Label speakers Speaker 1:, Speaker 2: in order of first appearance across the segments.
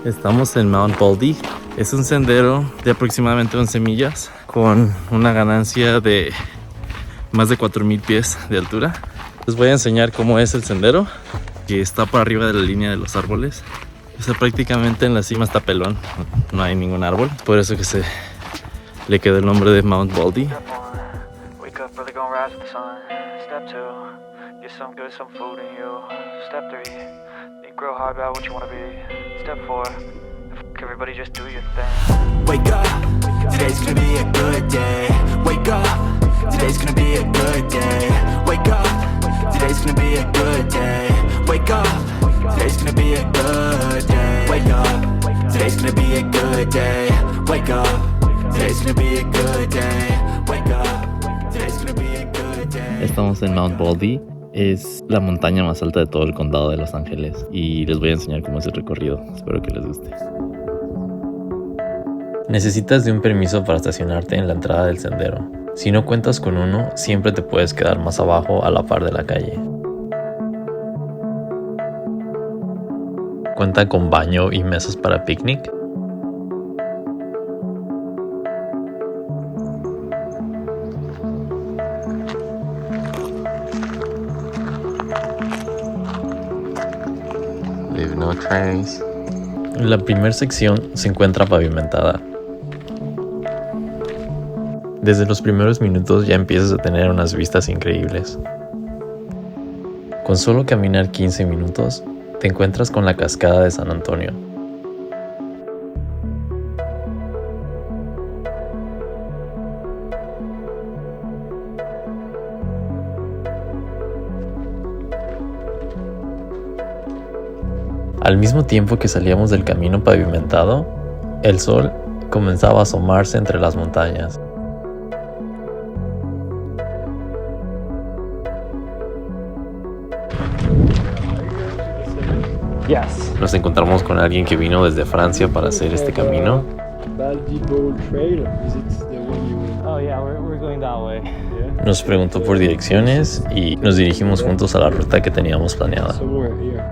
Speaker 1: Estamos en Mount Baldy. Es un sendero de aproximadamente 11 millas con una ganancia de más de 4,000 pies de altura. Les voy a enseñar cómo es el sendero, que está por arriba de la línea de los árboles. O sea, prácticamente en la cima está pelón, no hay ningún árbol. Por eso que se le quedó el nombre de Mount Baldy.
Speaker 2: Grow hard about what you wanna be. Step 4, everybody just do your thing. Wake up, today's gonna be a good day. Wake up, today's gonna be a good day. Wake up, today's gonna be a good day. Wake up, today's gonna be a good day. Wake up, today's gonna be a good day. Wake up, today's gonna be a good day. Wake up, today's gonna be a good day.
Speaker 1: Estamos en Mount Baldy. Es la montaña más alta de todo el condado de Los Ángeles y les voy a enseñar cómo es el recorrido. Espero que les guste. Necesitas de un permiso para estacionarte en la entrada del sendero. Si no cuentas con uno, siempre te puedes quedar más abajo a la par de la calle. Cuenta con baño y mesas para picnic.
Speaker 3: No trains.
Speaker 1: La primera sección se encuentra pavimentada. Desde los primeros minutos ya empiezas a tener unas vistas increíbles. Con solo caminar 15 minutos, te encuentras con la cascada de San Antonio. Al mismo tiempo que salíamos del camino pavimentado, el sol comenzaba a asomarse entre las montañas.
Speaker 4: Yes.
Speaker 1: Nos encontramos con alguien que vino desde Francia para hacer este camino.
Speaker 5: Baldy Bowl Trail, is it the one you...
Speaker 4: Oh yeah, we're going that way.
Speaker 5: Yeah?
Speaker 1: Nos preguntó por direcciones y nos dirigimos juntos a la ruta que teníamos planeada.
Speaker 5: Somewhere here.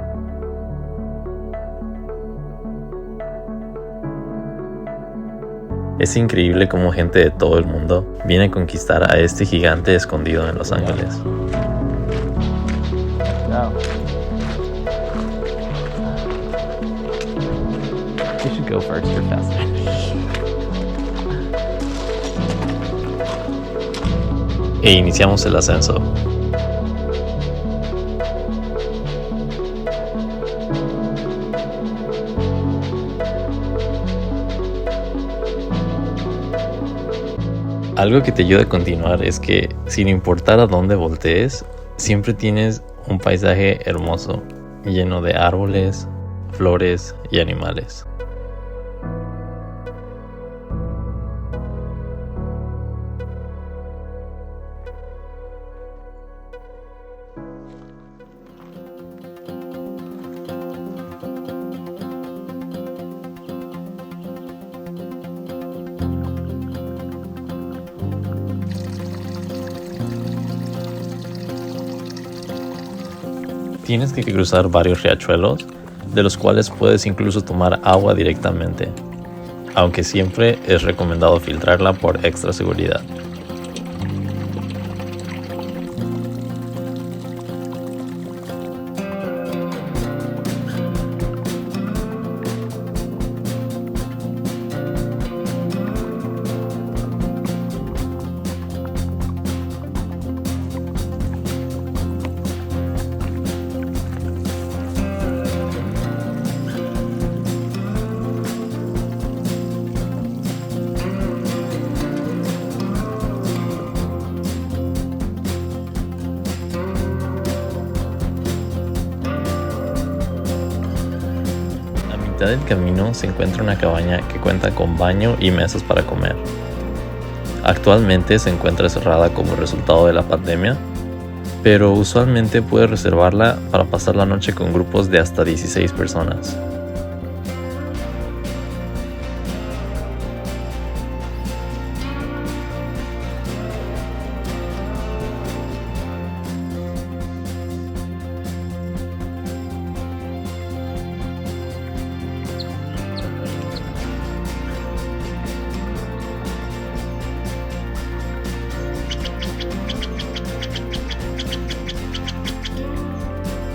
Speaker 1: Es increíble cómo gente de todo el mundo viene a conquistar a este gigante escondido en Los Ángeles.
Speaker 4: No. You should go first, you're faster.
Speaker 1: E iniciamos el ascenso. Algo que te ayuda a continuar es que, sin importar a dónde voltees, siempre tienes un paisaje hermoso, lleno de árboles, flores y animales. Tienes que cruzar varios riachuelos, de los cuales puedes incluso tomar agua directamente, aunque siempre es recomendado filtrarla por extra seguridad. A mitad del camino se encuentra una cabaña que cuenta con baño y mesas para comer. Actualmente se encuentra cerrada como resultado de la pandemia, pero usualmente puedes reservarla para pasar la noche con grupos de hasta 16 personas.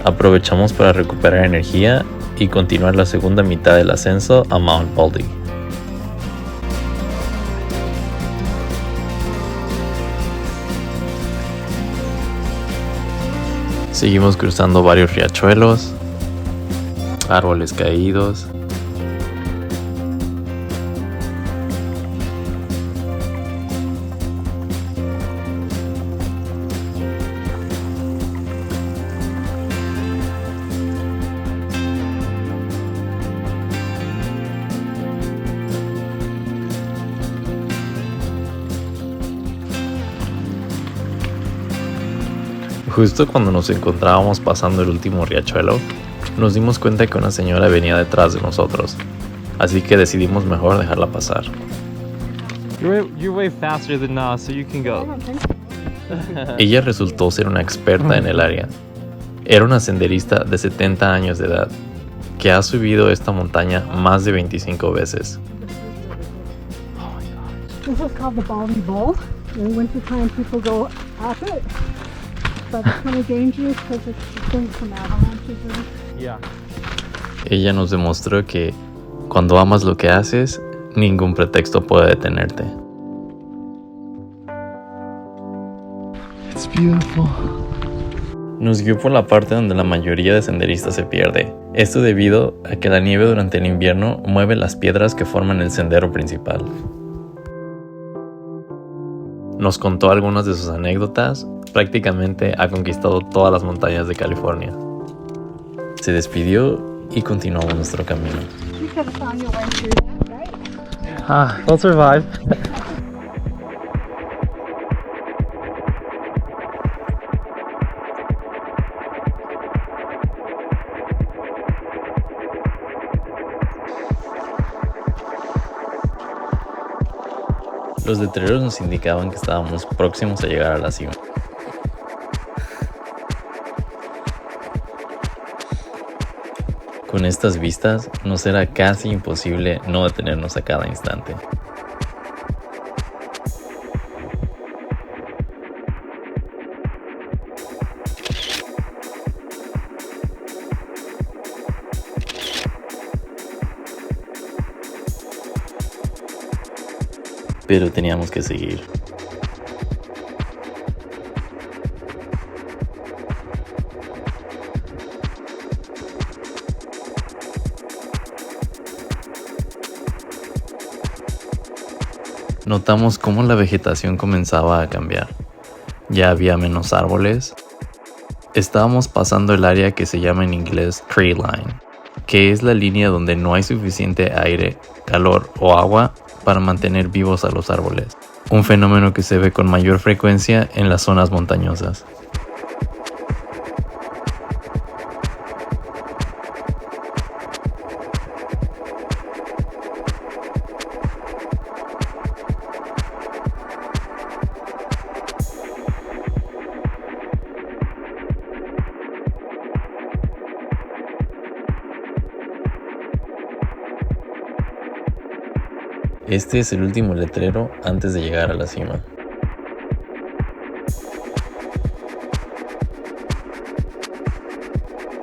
Speaker 1: aprovechamos para recuperar energía y continuar la segunda mitad del ascenso a Mount Baldy. Seguimos cruzando varios riachuelos, árboles caídos. Justo cuando nos encontrábamos pasando el último riachuelo, nos dimos cuenta que una señora venía detrás de nosotros, así que decidimos mejor dejarla pasar.
Speaker 4: You're way faster than us, so you can go.
Speaker 1: Ella resultó ser una experta en el área. Era una senderista de 70 años de edad, que ha subido esta montaña más de 25 veces.
Speaker 3: This is called the Baldy Bowl. In wintertime, people go up it, but it's kind of dangerous because it's things from avalanches.
Speaker 4: Yeah.
Speaker 1: Ella nos demostró que cuando amas lo que haces, ningún pretexto puede detenerte.
Speaker 5: It's beautiful.
Speaker 1: Nos guió por la parte donde la mayoría de senderistas se pierde. Esto debido a que la nieve durante el invierno mueve las piedras que forman el sendero principal. Nos contó algunas de sus anécdotas. Prácticamente ha conquistado todas las montañas de California. Se despidió y continuamos nuestro camino.
Speaker 3: You could have found your way through that, right?
Speaker 4: We'll survive.
Speaker 1: Los letreros nos indicaban que estábamos próximos a llegar a la cima. Con estas vistas, nos era casi imposible no detenernos a cada instante. Pero teníamos que seguir. Notamos cómo la vegetación comenzaba a cambiar. Ya había menos árboles. Estábamos pasando el área que se llama en inglés tree line, que es la línea donde no hay suficiente aire, calor o agua para mantener vivos a los árboles, un fenómeno que se ve con mayor frecuencia en las zonas montañosas. Este es el último letrero antes de llegar a la cima.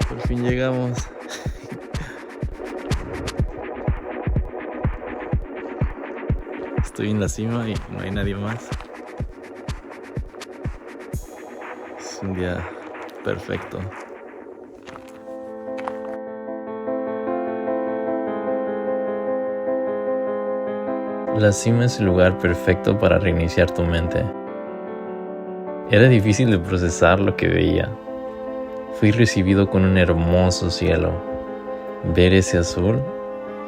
Speaker 1: Por fin llegamos. Estoy en la cima y no hay nadie más. Es un día perfecto. La cima es el lugar perfecto para reiniciar tu mente. Era difícil de procesar lo que veía. Fui recibido con un hermoso cielo. Ver ese azul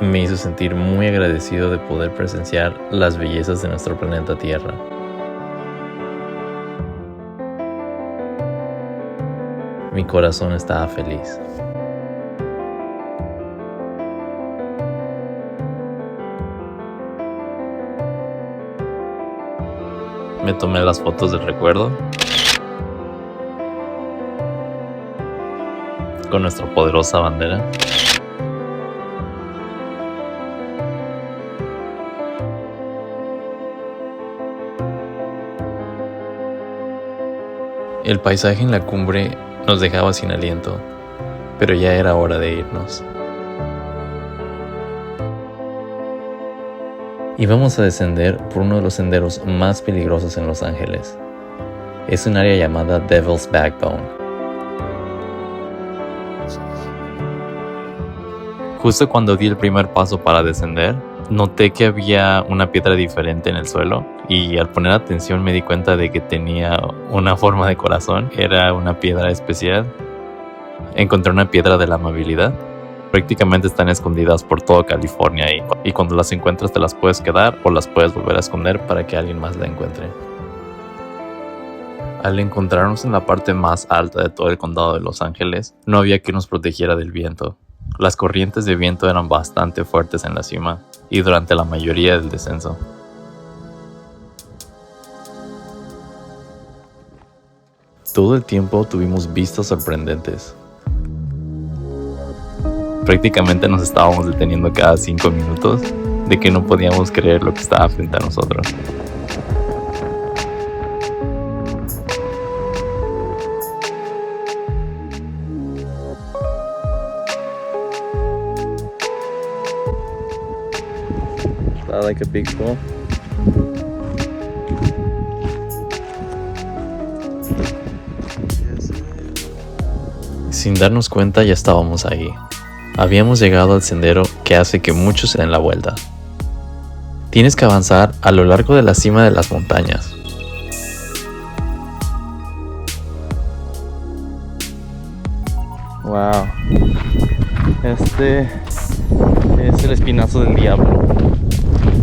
Speaker 1: me hizo sentir muy agradecido de poder presenciar las bellezas de nuestro planeta Tierra. Mi corazón estaba feliz. Me tomé las fotos del recuerdo con nuestra poderosa bandera. El paisaje en la cumbre nos dejaba sin aliento. pero ya era hora de irnos. Íbamos a descender por uno de los senderos más peligrosos en Los Ángeles. Es un área llamada Devil's Backbone. Justo cuando di el primer paso para descender, noté que había una piedra diferente en el suelo y al poner atención me di cuenta de que tenía una forma de corazón. Era una piedra especial. Encontré una piedra de la amabilidad. Prácticamente están escondidas por todo California y cuando las encuentras te las puedes quedar o las puedes volver a esconder para que alguien más la encuentre. Al encontrarnos en la parte más alta de todo el condado de Los Ángeles, no había quien nos protegiera del viento. Las corrientes de viento eran bastante fuertes en la cima y durante la mayoría del descenso. Todo el tiempo tuvimos vistas sorprendentes. Prácticamente nos estábamos deteniendo cada 5 minutos de que no podíamos creer lo que estaba frente a nosotros. That like a big pool. Sin darnos cuenta ya estábamos ahí. Habíamos llegado al sendero que hace que muchos se den la vuelta. Tienes que avanzar a lo largo de la cima de las montañas. Wow. Este es el espinazo del diablo.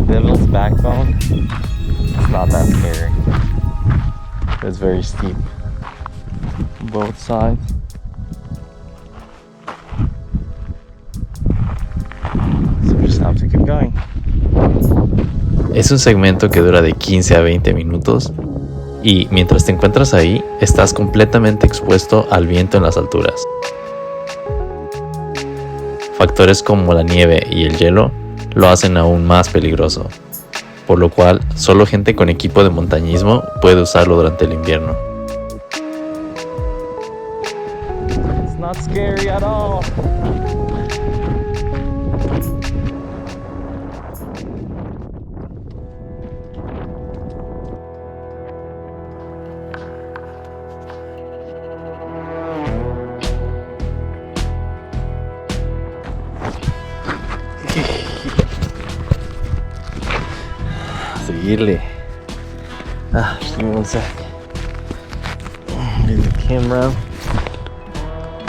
Speaker 1: Devil's Backbone. It's not that scary. It's very steep. Both sides. Es un segmento que dura de 15 a 20 minutos y mientras te encuentras ahí, estás completamente expuesto al viento en las alturas. Factores como la nieve y el hielo lo hacen aún más peligroso, por lo cual solo gente con equipo de montañismo puede usarlo durante el invierno. It's not scary at all. Seguirle. Just give me 1 sec. Here's the camera.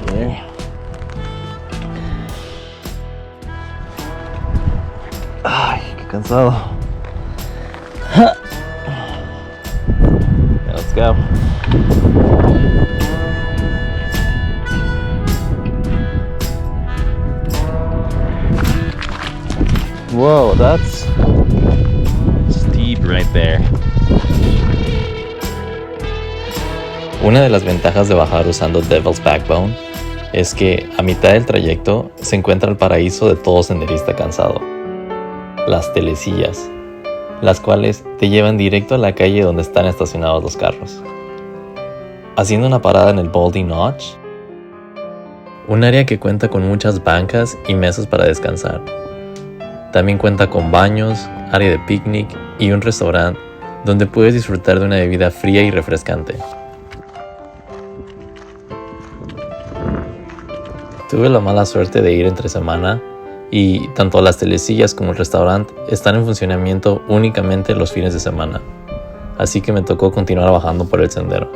Speaker 1: There. Ay, qué cansado. Let's go. Whoa, that's steep right there. Una de las ventajas de bajar usando Devil's Backbone es que a mitad del trayecto se encuentra el paraíso de todo senderista cansado, las telesillas, las cuales te llevan directo a la calle donde están estacionados los carros. Haciendo una parada en el Baldy Notch, un área que cuenta con muchas bancas y mesas para descansar. También cuenta con baños, área de picnic y un restaurante donde puedes disfrutar de una bebida fría y refrescante. Tuve la mala suerte de ir entre semana y tanto las telesillas como el restaurante están en funcionamiento únicamente los fines de semana, así que me tocó continuar bajando por el sendero.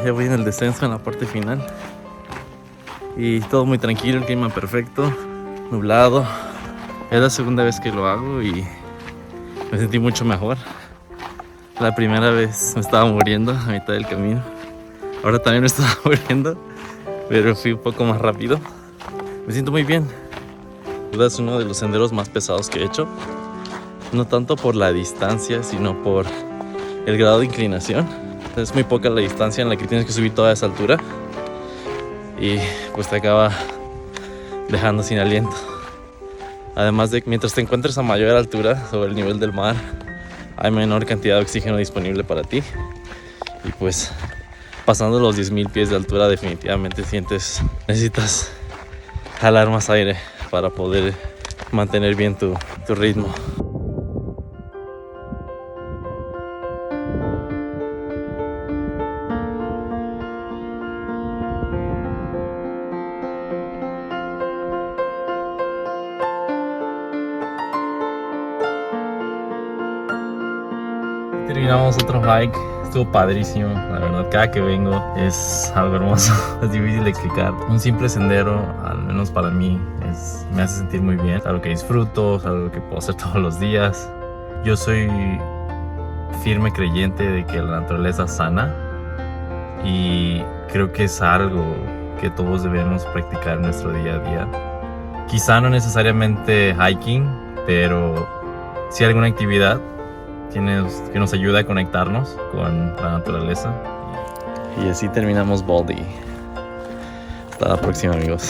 Speaker 1: Ya voy en el descenso, en la parte final, y todo muy tranquilo, el clima perfecto, nublado. Es la segunda vez que lo hago y me sentí mucho mejor. La primera vez me estaba muriendo a mitad del camino. Ahora también me estaba muriendo, pero fui un poco más rápido. Me siento muy bien. Es uno de los senderos más pesados que he hecho. No tanto por la distancia, sino por el grado de inclinación. Es muy poca la distancia en la que tienes que subir toda esa altura. Y pues te acaba dejando sin aliento. Además de que mientras te encuentres a mayor altura sobre el nivel del mar, hay menor cantidad de oxígeno disponible para ti. Y pues pasando los 10,000 pies de altura definitivamente necesitas jalar más aire para poder mantener bien tu ritmo. Terminamos otro hike, estuvo padrísimo, la verdad, cada que vengo es algo hermoso, es difícil de explicar. Un simple sendero, al menos para mí, me hace sentir muy bien, es algo que disfruto, es algo que puedo hacer todos los días. Yo soy firme creyente de que la naturaleza sana y creo que es algo que todos debemos practicar en nuestro día a día. Quizá no necesariamente hiking, pero sí alguna actividad que nos ayuda a conectarnos con la naturaleza. Y así terminamos Baldy. Hasta la próxima, amigos.